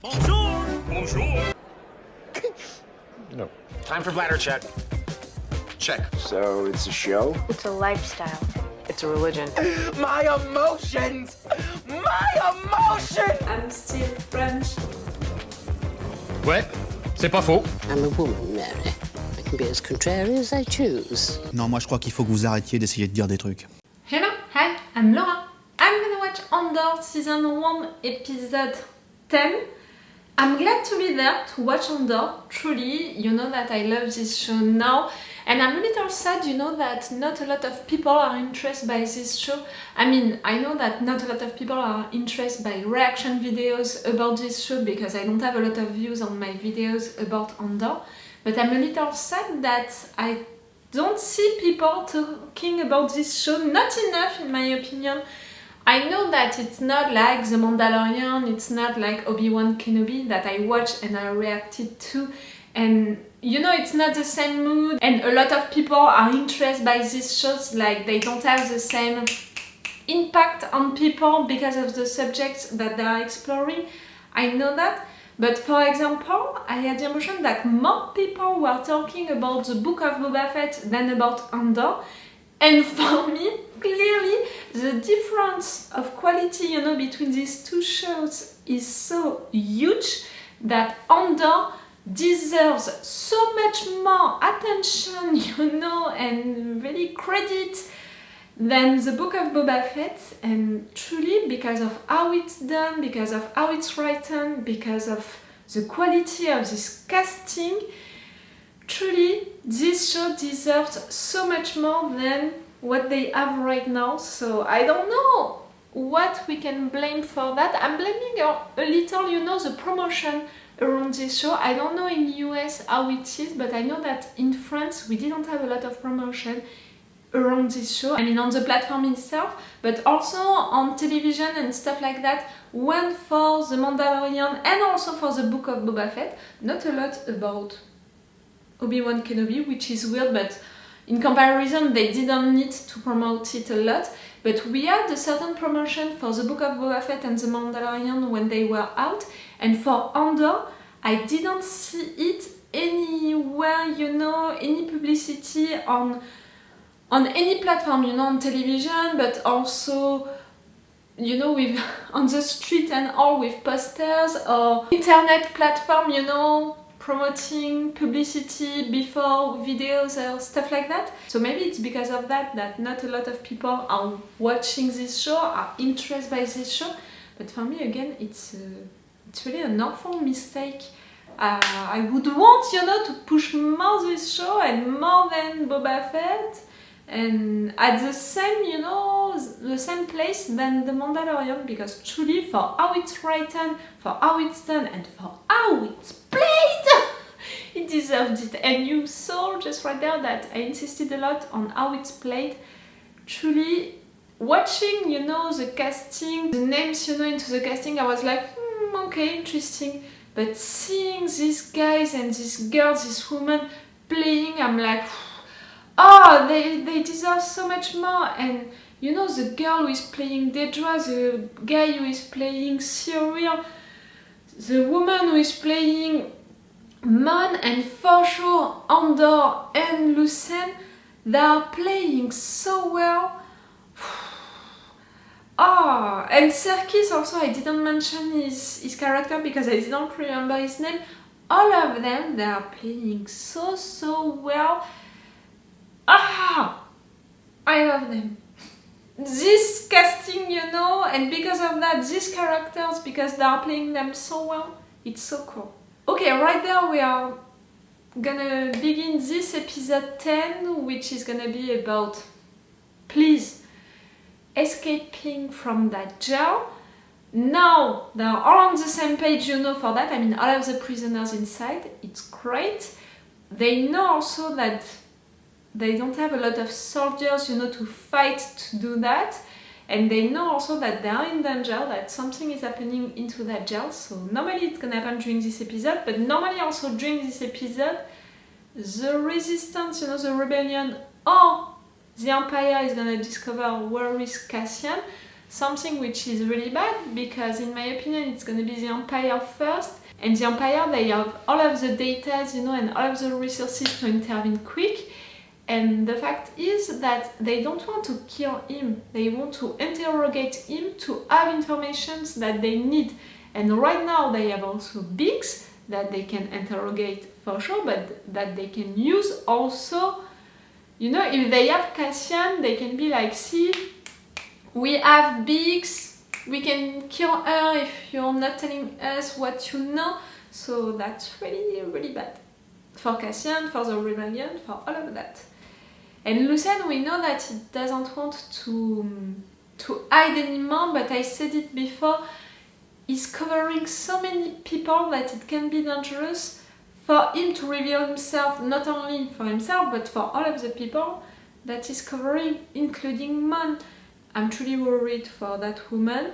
Bonjour! Bonjour! No. Time for bladder check. Check. So it's a show? It's a lifestyle. It's a religion. My emotions! My emotions! I'm still French. Ouais, c'est pas faux. I'm a woman, Mary. I can be as contrary as I choose. Non, moi je crois qu'il faut que vous arrêtiez d'essayer de dire des trucs. Hello, hi, I'm Laura. I'm gonna watch Andor season 1 episode 10. I'm glad to be there to watch Andor. Truly, you know that I love this show now. And I'm a little sad, you know, that not a lot of people are interested by this show. I mean, I know that not a lot of people are interested by reaction videos about this show because I don't have a lot of views on my videos about Andor. But I'm a little sad that I don't see people talking about this show, not enough in my opinion. I know that it's not like The Mandalorian, it's not like Obi-Wan Kenobi that I watched and I reacted to, and you know, it's not the same mood, and a lot of people are interested by these shows, like they don't have the same impact on people because of the subjects that they are exploring. I know that, but for example, I had the emotion that more people were talking about the Book of Boba Fett than about Andor. And for me, clearly, the difference of quality, you know, between these two shows is so huge that Andor deserves so much more attention, you know, and really credit than the Book of Boba Fett. And truly, because of how it's done, because of how it's written, because of the quality of this casting, truly, this show deserves so much more than what they have right now. So I don't know what we can blame for that. I'm blaming a little, you know, the promotion around this show. I don't know in US how it is, but I know that in France we didn't have a lot of promotion around this show. I mean, on the platform itself, but also on television and stuff like that. One for The Mandalorian and also for the Book of Boba Fett. Not a lot about Obi-Wan Kenobi, which is weird, but in comparison they didn't need to promote it a lot. But we had a certain promotion for the Book of Boba Fett and the Mandalorian when they were out, and for Andor I didn't see it anywhere, you know, any publicity on any platform, you know, on television, but also, you know, with on the street and all with posters or internet platform, you know, promoting publicity before videos or stuff like that. So maybe it's because of that not a lot of people are watching this show, are interested by this show. But for me, again, it's really an awful mistake. I would want, you know, to push more this show and more than Boba Fett, and at the same, you know, the same place than The Mandalorian, because truly, for how it's written, for how it's done, and for how it's played, it deserved it. And you saw just right there that I insisted a lot on how it's played. Truly, watching, you know, the casting, the names, you know, into the casting, I was like, okay, interesting. But seeing these guys and this girl, this woman playing, I'm like, oh, they deserve so much more. And you know, the girl who is playing Dedra, the guy who is playing Cyril, the woman who is playing Mon, and for sure Andor and Luthen, they are playing so well. Ah, and Serkis also, I didn't mention his character because I didn't remember his name. All of them, they are playing so well. Ah, I love them. This casting, you know, and because of that, these characters, because they are playing them so well, it's so cool. Okay, right there we are gonna begin this episode 10, which is gonna be about, please, escaping from that jail. Now they are all on the same page, you know, for that. I mean, all of the prisoners inside, it's great. They know also that they don't have a lot of soldiers, you know, to fight to do that. And they know also that they are in danger, that something is happening into that jail. So normally it's gonna happen during this episode, but normally also during this episode, the resistance, you know, the rebellion or the Empire is gonna discover where is Cassian. something which is really bad, because in my opinion it's gonna be the Empire first, and the Empire, they have all of the data, you know, and all of the resources to intervene quick. And the fact is that they don't want to kill him, they want to interrogate him to have information that they need. And right now they have also Biggs that they can interrogate for sure, but that they can use also, you know, if they have Cassian, they can be like, see, we have Biggs, we can kill her if you're not telling us what you know. So that's really, really bad. For Cassian, for the rebellion, for all of that. And Luthen, we know that he doesn't want to hide anymore, but I said it before, he's covering so many people that it can be dangerous for him to reveal himself, not only for himself, but for all of the people that he's covering, including Mon. I'm truly worried for that woman.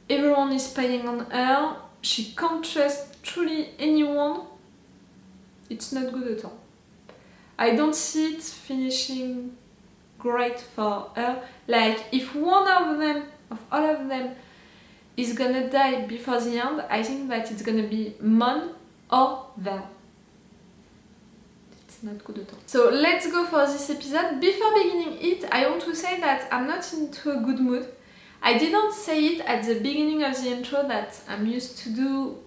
Everyone is spying on her, she can't trust truly anyone. It's not good at all. I don't see it finishing great for her. Like, if one of them, of all of them, is gonna die before the end, I think that it's gonna be Mon or Val. It's not good at all. So let's go for this episode. Before beginning it, I want to say that I'm not into a good mood. I didn't say it at the beginning of the intro that I'm used to do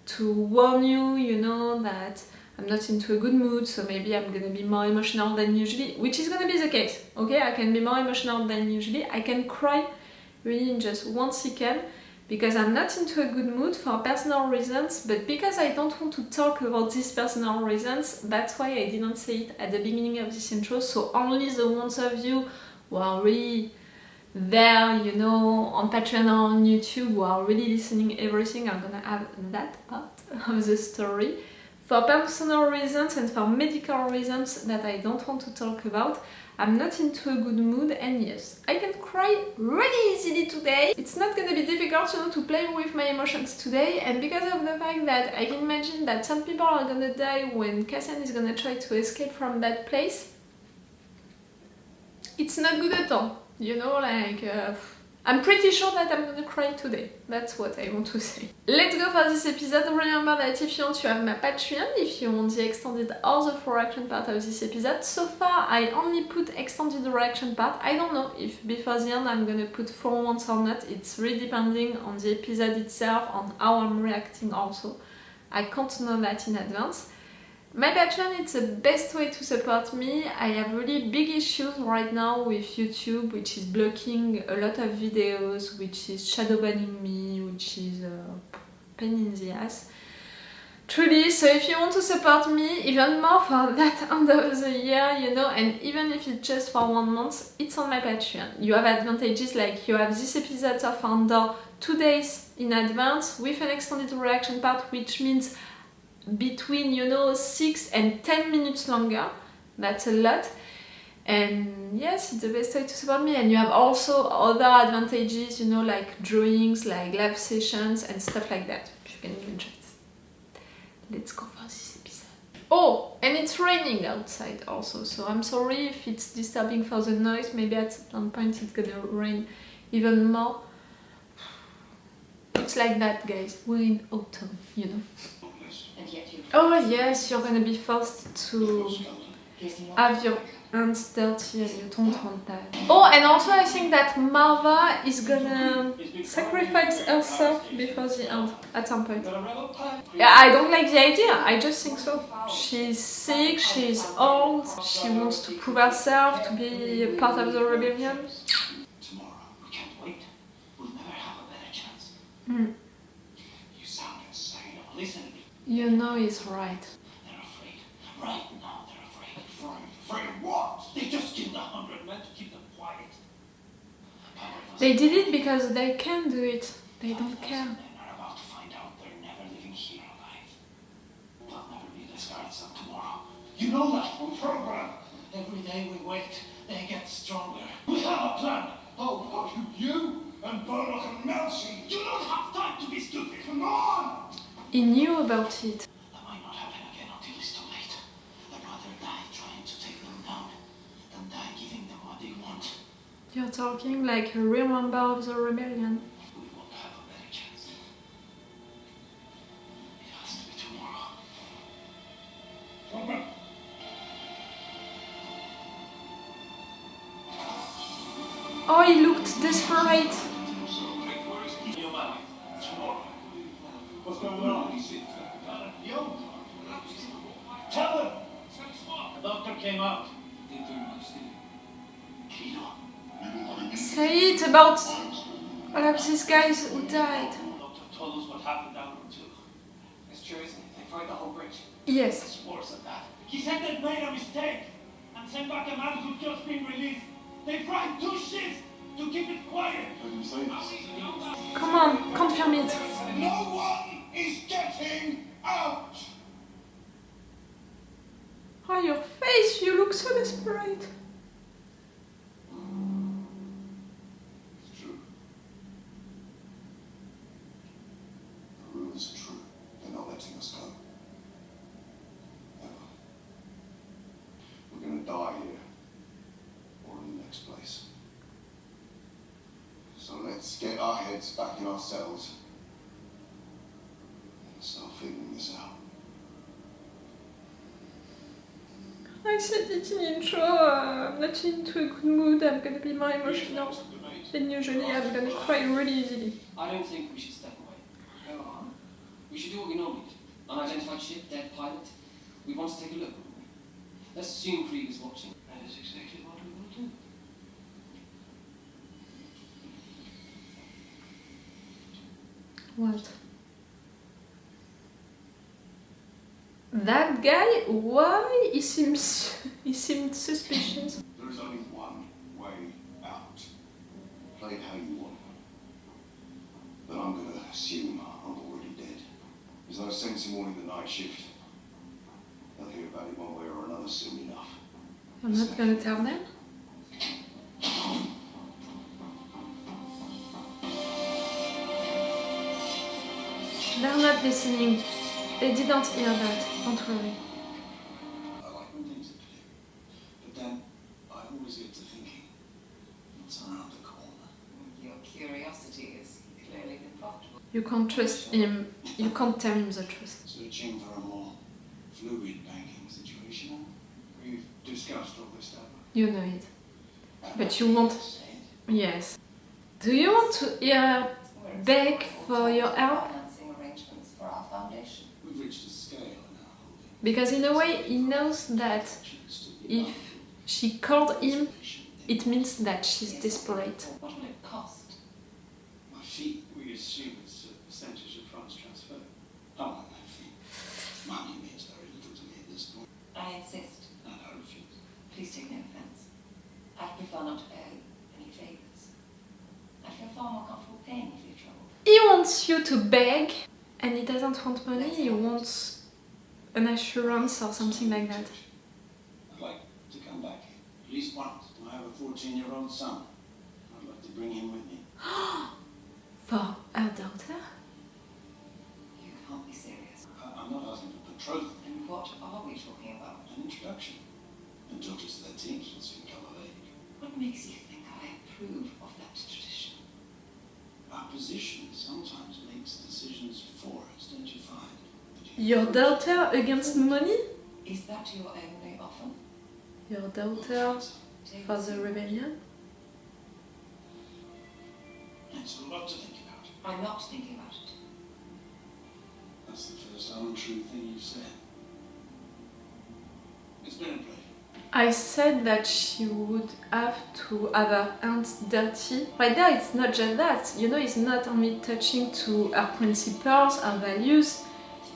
to warn you, you know, that I'm not into a good mood, so maybe I'm gonna be more emotional than usually, which is gonna be the case, okay? I can be more emotional than usually. I can cry really in just 1 second because I'm not into a good mood for personal reasons, but because I don't want to talk about these personal reasons, that's why I didn't say it at the beginning of this intro, so only the ones of you who are really there, you know, on Patreon or on YouTube, who are really listening everything, are gonna have that part of the story. For personal reasons and for medical reasons that I don't want to talk about, I'm not into a good mood, and yes, I can cry really easily today. It's not gonna be difficult, you know, to play with my emotions today, and because of the fact that I can imagine that some people are gonna die when Cassian is gonna try to escape from that place, it's not good at all, you know, like... I'm pretty sure that I'm gonna cry today. That's what I want to say. Let's go for this episode. Remember that if you want to have my Patreon, if you want the extended or the full reaction part of this episode, so far I only put extended reaction part. I don't know if before the end I'm gonna put full ones or not. It's really depending on the episode itself, on how I'm reacting also. I can't know that in advance. My Patreon is the best way to support me. I have really big issues right now with YouTube, which is blocking a lot of videos, which is shadow banning me, which is a pain in the ass. Truly, so if you want to support me even more for that end of the year, you know, and even if it's just for 1 month, it's on my Patreon. You have advantages like you have this episode of Andor 2 days in advance with an extended reaction part, which means between, you know, 6 and 10 minutes longer. That's a lot, and yes, it's the best way to support me. And you have also other advantages, you know, like drawings, like live sessions and stuff like that, if you can be interested. Let's go for this episode. Oh, and it's raining outside also, so I'm sorry if it's disturbing for the noise. Maybe at some point it's gonna rain even more. It's like that, guys. We're in autumn, you know. Oh yes, you're gonna be forced to have your hands dirty and you don't want that. Oh, and also I think that Marva is gonna sacrifice herself before the end at some point. Yeah, I don't like the idea, I just think so. She's sick, she's old, she wants to prove herself, to be a part of the rebellion. Tomorrow, we can't wait. We'll never have a better chance. You sound insane. Listen. You know he's right. They're afraid. Right now they're afraid. Afraid of what? They just killed 100 men to keep them quiet. They did it because they can do it. They don't care. Men are about to find out they're never leaving here alive. They'll never be the guards of tomorrow. You know that from program. Every day we wait, they get stronger. We have a plan. Oh, you and Burlock and Melcy, you don't have time to be stupid. Come on! He knew about it. That might not happen again until it's too late. I'd rather die trying to take them down than die giving them what they want. You're talking like a real member of the rebellion. We won't have a better chance. It has to be tomorrow. Program. Oh, he looked desperate. What's going on? Tell them! The doctor came out. Kino. Say it about all of these guys who died. The doctor told us what happened down Route 2. It's true, isn't it? They fried the whole bridge. Yes. It's worse than that. He said they'd made a mistake and sent back a man who'd just been released. They fried 2 ships to keep it quiet. Come on, confirm it. No one is getting out! Oh, your face, you look so desperate. It's true. The rumors are true. They're not letting us go. Never. We're gonna die here. Or in the next place. So let's get our heads back in ourselves. And start figuring this out. I said it in intro, I'm not into a good mood, I'm gonna be more emotional than usually, I'm gonna cry really easily. I don't think we should step away. Go on. We should do what we normally do. Unidentified ship, dead pilot. We want to take a look. Let's assume Krieg is watching. That is exactly what we will do. What? That guy? Why? He seemed suspicious. There is only one way out. Play it how you want. But I'm gonna assume I'm already dead. There's no sense in wanting the night shift. They'll hear about it one way or another soon enough. I'm not gonna tell them. They're not listening. They didn't hear that. Don't worry. I like when things are clear. But then I always get to thinking, what's around the corner? Your curiosity is clearly been profitable. You can't trust him. You can't tell him the truth. Searching for a more fluid banking situation. We've discussed all this stuff. You know it. But you want... Yes. Do you want to hear beg for your help? Financing arrangements for our foundation. We've reached a scale in our holding. Because in a way he knows that if she called him, it means that she's desperate. What will it cost? My fee, we assume it's a percentage of funds transferred. I want my fee. Money means very little to me at this point. I insist. And I refuse. Please take no offense. I'd prefer not to pay any favors. I feel far more comfortable paying for your trouble. He wants you to beg, and he doesn't want money, he wants an assurance or something like that. I'd like to come back here. At least once. I have a 14-year-old son. I'd like to bring him with me. For her daughter? You can't be serious. I'm not asking for betrothal. And what are we talking about? An introduction. Until she's 13, she'll soon come of age. What makes you think I approve of that tradition? Our position sometimes makes decisions for us, don't you find? Your daughter against money? Is that your only offer? Your daughter for the rebellion? It's a lot to think about. I'm not thinking about it. That's the first untrue thing you've said. It's been a pleasure. I said that she would have to have her hands dirty. Right there, it's not just that. You know, it's not only touching to her principles, her values,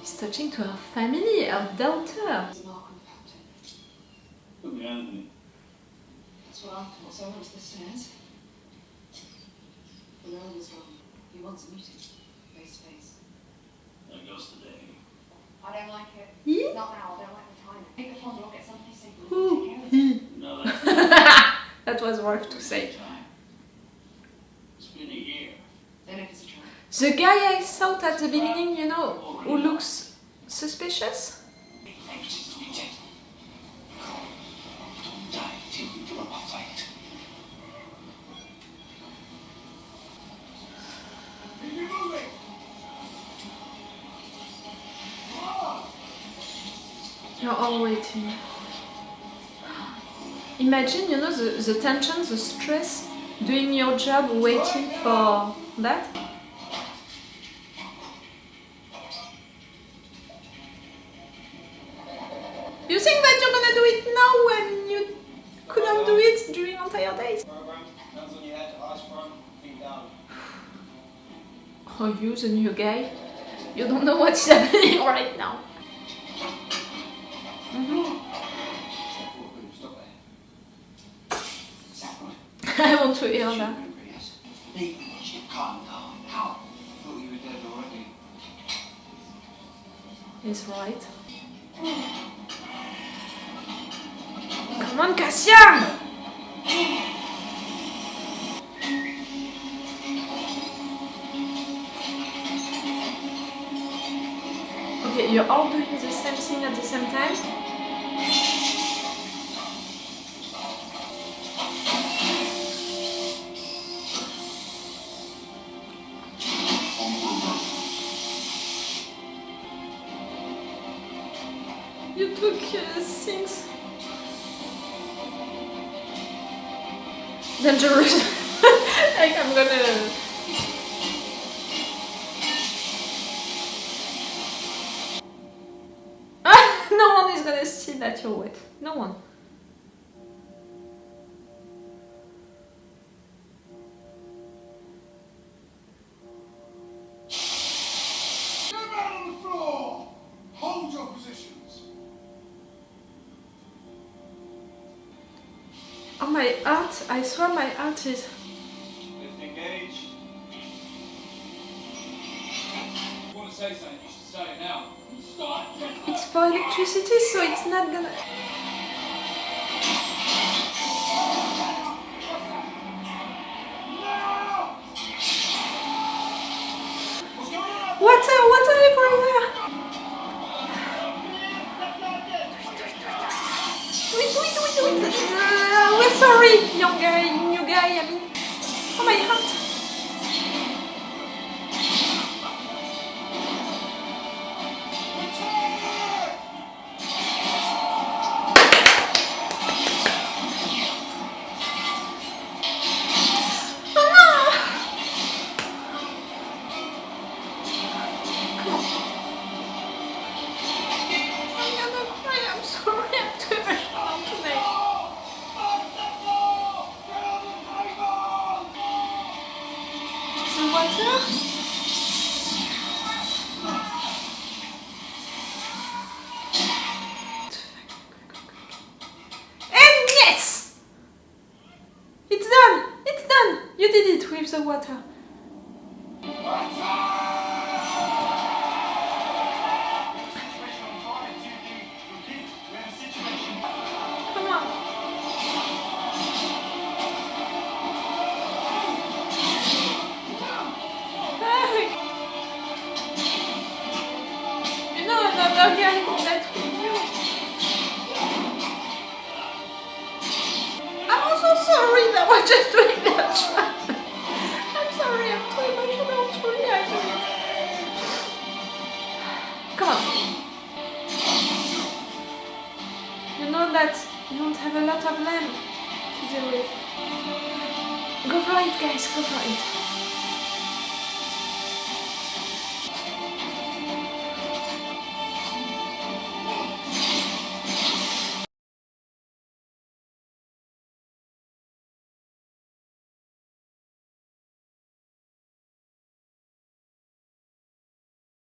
it's touching to her family, her daughter. It's not without it. Look behind me. That's what I thought. So I went to the stairs. The man was gone. He wants a meeting. Face to face. There goes the day. I don't like it. He? Not now, I don't like the time. Make the phone or get somebody simple. Who? He. No, that's That was rough to say. time. It's been a year. Then it was a try. The guy I thought at the beginning, you know, who looks suspicious? She's to be dead. Don't die till you put up a fight. You're all waiting. Imagine, you know, the tension, the stress, doing your job, waiting for that. You think that you're gonna do it now when you couldn't do it during entire days? Oh, you, the new guy? You don't know what's happening right now. I want to hear that. He's right. Come on, Cassian! Okay, you're all doing the same thing at the same time. You took things dangerous. Like I'm gonna. No one is gonna see that you're wet. No one. Get out on the floor! Hold your positions! Oh, my heart, I swear my heart is... Lift engaged. If you want to say something, you should say it now. Start! It's for electricity, so it's not gonna... Water everywhere! Do it! We're sorry, new guy, I mean... Oh, my heart! And yes! It's done! It's done! You did it with the water. Come on. Hey. You know another guy that with you. I'm also sorry that we're just doing that trap. I'm sorry, I'm too emotional, truly I do it. Come on. You know that you don't have a lot of lamb to deal with. Go for it, guys, go for it.